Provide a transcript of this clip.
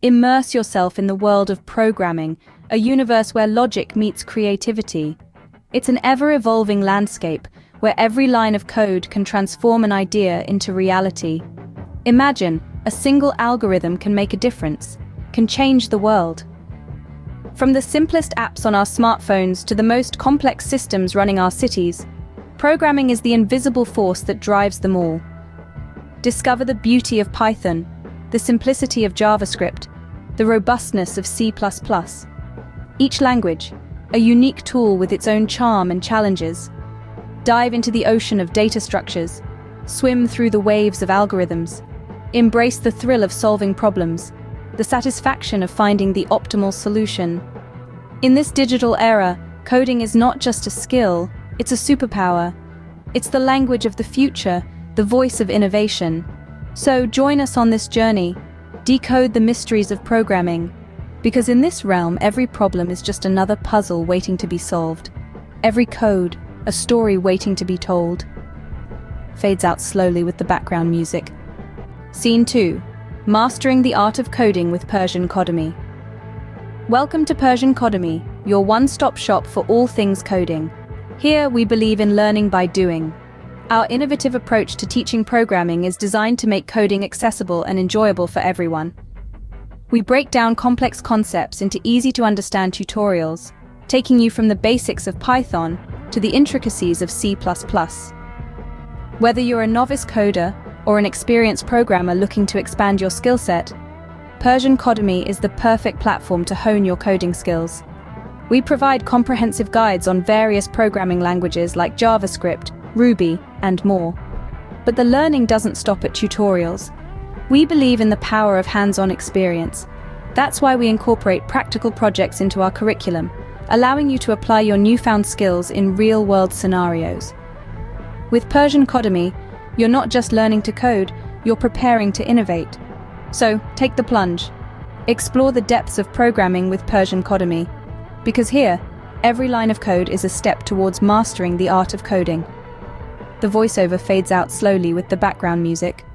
Immerse yourself in the world of programming, a universe where logic meets creativity. It's an ever-evolving landscape where every line of code can transform an idea into reality. Imagine, a single algorithm can make a difference, can change the world. From the simplest apps on our smartphones to the most complex systems running our cities, programming is the invisible force that drives them all. Discover the beauty of Python, the simplicity of JavaScript, the robustness of C++. Each language, a unique tool with its own charm and challenges. Dive into the ocean of data structures, swim through the waves of algorithms, embrace the thrill of solving problems, the satisfaction of finding the optimal solution. In this digital era, coding is not just a skill, it's a superpower. It's the language of the future, the voice of innovation. So join us on this journey, decode the mysteries of programming, because in this realm every problem is just another puzzle waiting to be solved. Every code, a story waiting to be told. Fades out slowly with the background music. Scene 2. Mastering the art of coding with Persian Codemy. Welcome to Persian Codemy, your one-stop shop for all things coding. Here we believe in learning by doing. Our innovative approach to teaching programming is designed to make coding accessible and enjoyable for everyone. We break down complex concepts into easy-to-understand tutorials, taking you from the basics of Python to the intricacies of C++. Whether you're a novice coder or an experienced programmer looking to expand your skill set, Persian Codemy is the perfect platform to hone your coding skills. We provide comprehensive guides on various programming languages like JavaScript, Ruby, and more. But the learning doesn't stop at tutorials. We believe in the power of hands-on experience. That's why we incorporate practical projects into our curriculum, allowing you to apply your newfound skills in real-world scenarios. With Persian Codemy, you're not just learning to code, you're preparing to innovate. So, take the plunge. Explore the depths of programming with Persian Codemy. Because here, every line of code is a step towards mastering the art of coding. The voiceover fades out slowly with the background music.